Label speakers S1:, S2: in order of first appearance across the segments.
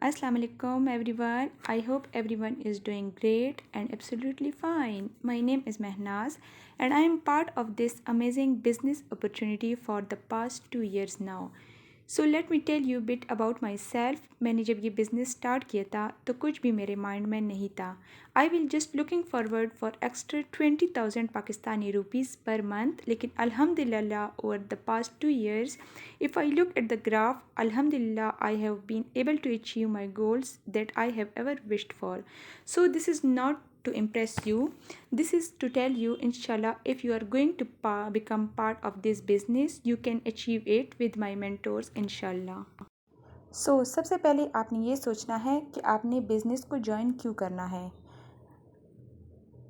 S1: Assalamu alaikum everyone. I hope everyone is doing great and absolutely fine. My name is Mehnaz and I am part of this amazing business opportunity for the past 2 years now. So let me tell you a bit about myself. मैंने जब ये business start किया था तो कुछ भी मेरे mind में नहीं था. I will just looking forward for extra 20,000 Pakistani rupees per month. लेकिन अल्हम्दुलिल्लाह over the past 2 years, if I look at the graph, alhamdulillah I have been able to achieve my goals that I have ever wished for. So this is not to impress you. This is to tell you, inshallah, if you are going to become part of this business, you can achieve it with my mentors, inshallah. So सबसे पहले आपने ये सोचना है कि आपने business को join क्यों करना है.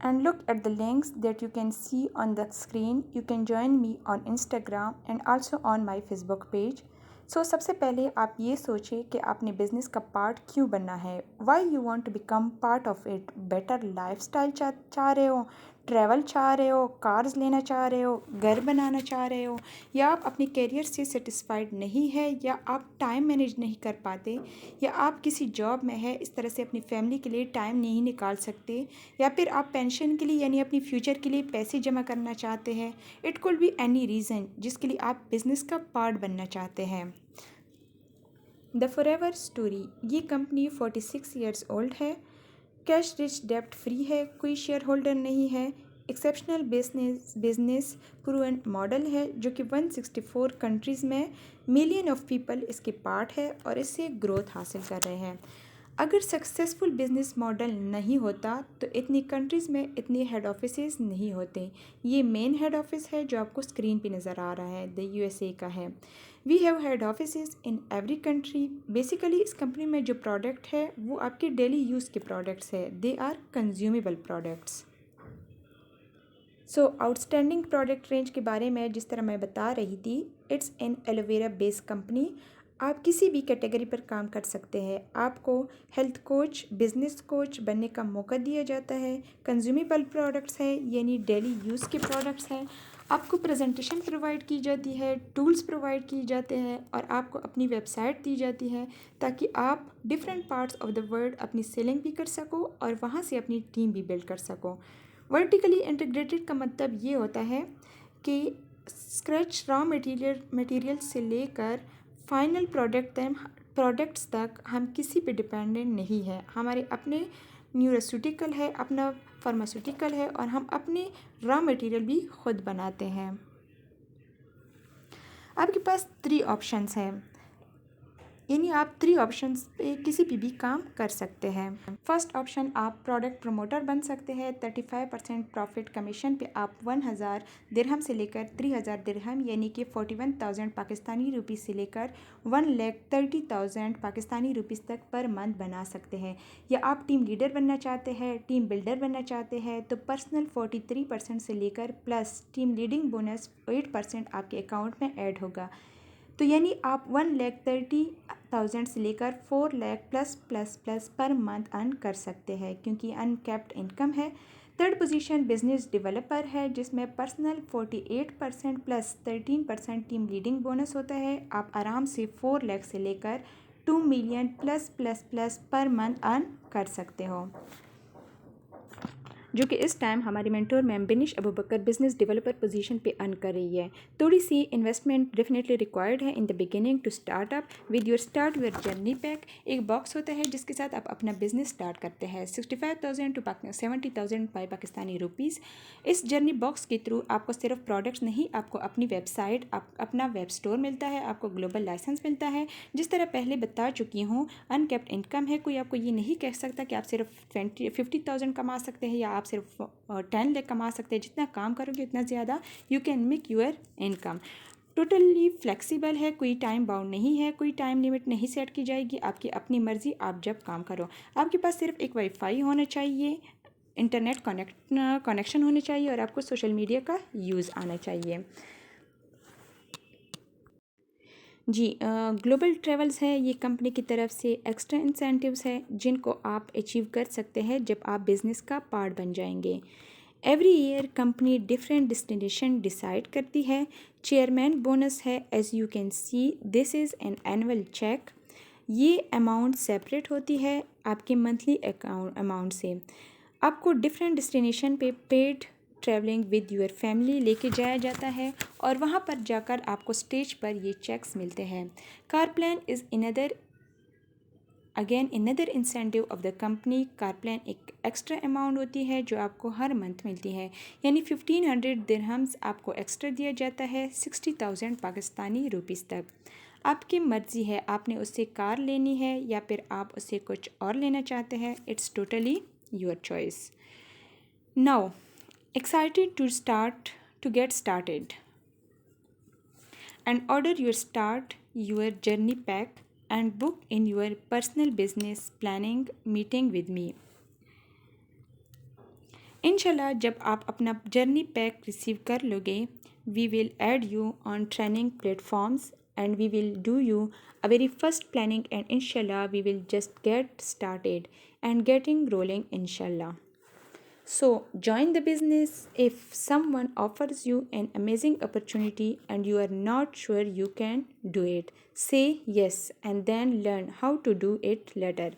S1: And look at the links that you can see on the screen. You can join me on Instagram and also on my Facebook page. So सबसे पहले आप ये सोचें कि आपने बिज़नेस का पार्ट क्यों बनना है. Why you want to become part of it. Better lifestyle चाह रहे हो, ट्रैवल चाह रहे हो, कार्स लेना चाह रहे हो, घर बनाना चाह रहे हो, या आप अपने करियर से सेटिस्फाइड नहीं है, या आप टाइम मैनेज नहीं कर पाते, या आप किसी जॉब में है इस तरह से अपनी फैमिली के लिए टाइम नहीं निकाल सकते, या फिर आप पेंशन के लिए यानी अपनी फ्यूचर के लिए पैसे जमा करना चाहते हैं. It could be any reason जिसके लिए आप बिज़नेस का पार्ट बनना चाहते हैं. द फॉरएवर स्टोरी ये कंपनी 46 ईयर्स ओल्ड है, कैश रिच डेप्ट फ्री है, कोई शेयर होल्डर नहीं है, एक्सेप्शनल बिजनेस प्रूवन मॉडल है जो कि 164 कंट्रीज़ में मिलियन ऑफ पीपल इसके पार्ट है और इससे ग्रोथ हासिल कर रहे हैं. अगर सक्सेसफुल बिजनेस मॉडल नहीं होता तो इतनी कंट्रीज़ में इतने हेड ऑफिसेज नहीं होते. ये मेन हेड ऑफिस है जो आपको स्क्रीन पे नज़र आ रहा है, द यूएसए का है. We have head offices in every country. Basically इस कंपनी में जो प्रोडक्ट है वो आपके डेली यूज़ के प्रोडक्ट्स है. They are consumable products. So outstanding product range के बारे में जिस तरह मैं बता रही थी, it's an aloe vera based company. आप किसी भी कैटेगरी पर काम कर सकते हैं. आपको हेल्थ कोच, बिजनेस कोच बनने का मौका दिया जाता है. कंज्यूमेबल प्रोडक्ट्स हैं यानी डेली यूज़ के प्रोडक्ट्स हैं. आपको प्रेजेंटेशन प्रोवाइड की जाती है, टूल्स प्रोवाइड किए जाते हैं और आपको अपनी वेबसाइट दी जाती है ताकि आप different parts of the world अपनी सेलिंग भी कर सको और वहाँ से अपनी टीम भी बिल्ड कर सको. वर्टिकली इंटीग्रेटेड का मतलब ये होता है कि स्क्रैच रॉ मटेरियल से लेकर फाइनल प्रोडक्ट्स तक हम किसी पे डिपेंडेंट नहीं है. हमारे अपने न्यूरोस्यूटिकल है, अपना फार्मास्यूटिकल है और हम अपने रॉ मटेरियल भी खुद बनाते हैं. आपके पास 3 ऑप्शंस हैं, यानी आप 3 ऑप्शंस पे किसी भी काम कर सकते हैं. फर्स्ट ऑप्शन, आप प्रोडक्ट प्रमोटर बन सकते हैं. 35% प्रॉफिट कमीशन पे आप 1000 दिरहम से लेकर 3000 दिरहम यानी कि 41,000 पाकिस्तानी रुपीस से लेकर 1,30,000 पाकिस्तानी रुपीस तक पर मंथ बना सकते हैं. या आप टीम लीडर बनना चाहते हैं, टीम बिल्डर बनना चाहते हैं तो पर्सनल 43% से लेकर प्लस टीम लीडिंग बोनस 8% आपके अकाउंट में ऐड होगा. तो यानी आप 1,30,000 से लेकर 4 lakh plus plus plus per month earn कर सकते हैं क्योंकि अनकैप्ड इनकम है. थर्ड पोजीशन बिजनेस डेवलपर है जिसमें personal 48% plus 13% team leading bonus होता है. आप आराम से 4 लाख से लेकर 2 million plus plus plus per month earn कर सकते हो, जो कि इस टाइम हमारी mentor ma'am Binish Abu Bakar business developer position पे अर्न कर रही है. थोड़ी सी इन्वेस्टमेंट डेफिनेटली रिक्वायर्ड है in the beginning to start up with your start your journey pack. एक बॉक्स होता है जिसके साथ आप अपना बिजनेस स्टार्ट करते हैं. 65,000 टू 70,000 बाई पाकिस्तानी रुपीज़. इस जर्नी बॉक्स के थ्रू आपको सिर्फ प्रोडक्ट्स नहीं, आपको अपनी वेबसाइट, अपना वेब स्टोर मिलता है, आपको ग्लोबल लाइसेंस मिलता है. जिस तरह पहले बता चुकी हूँ, अनकैप्ड इनकम है. कोई आपको ये नहीं कह सकता कि आप सिर्फ 50,000 कमा सकते हैं या आप सिर्फ 10 लाख कमा सकते हैं. जितना काम करोगे उतना ज़्यादा you can make your income. Totally flexible है, कोई टाइम बाउंड नहीं है, कोई टाइम लिमिट नहीं सेट की जाएगी. आपकी अपनी मर्ज़ी, आप जब काम करो. आपके पास सिर्फ एक वाईफाई होना चाहिए, इंटरनेट कनेक्शन होने चाहिए और आपको सोशल मीडिया का यूज़ आना चाहिए. जी, ग्लोबल ट्रेवल्स है, ये कंपनी की तरफ से एक्स्ट्रा इंसेंटिव्स है जिनको आप अचीव कर सकते हैं जब आप बिज़नेस का पार्ट बन जाएंगे. Every year company different destination decide करती है. चेयरमैन बोनस है, as you can see this is an annual cheque. ये अमाउंट सेपरेट होती है आपके मंथली अमाउंट से। आपको डिफरेंट डेस्टिनेशन पे paid travelling with your family लेके जाया जाता है और वहाँ पर जाकर आपको स्टेज पर ये चेक्स मिलते हैं। Car plan is another incentive of the company. Car plan एक एक्स्ट्रा अमाउंट होती है जो आपको हर मंथ मिलती है, यानी 1500 दिरहम्स आपको एक्स्ट्रा दिया जाता है 60,000 पाकिस्तानी रुपीज़ तक। आपकी मर्ज़ी है आपने उससे कार लेनी है या फिर आप उससे कुछ और लेना चाहते हैं। It's totally your choice. Now excited to get started and order your journey pack and book in your personal business planning meeting with me। इंशाल्लाह जब आप अपना जर्नी पैक रिसीव कर लोगे, we will add you on training platforms and we will do you a very first planning, and inshallah we will just get started and getting rolling inshallah। So, join the business. If someone offers you an amazing opportunity and you are not sure you can do it, say yes and then learn how to do it later।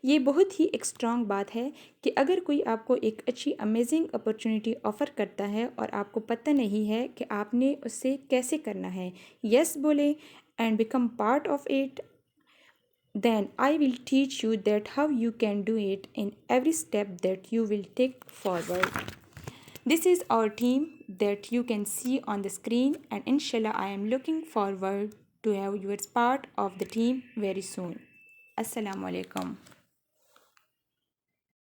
S1: ये बहुत ही एक strong बात है कि अगर कोई आपको एक अच्छी अमेजिंग अपॉर्चुनिटी ऑफ़र करता है और आपको पता नहीं है कि आपने उससे कैसे करना है, yes बोले and become part of it, then I will teach you that how you can do it in every step that you will take forward। This is our team that you can see on the screen, and inshallah I am looking forward to have you as part of the team very soon। Assalamu alaikum।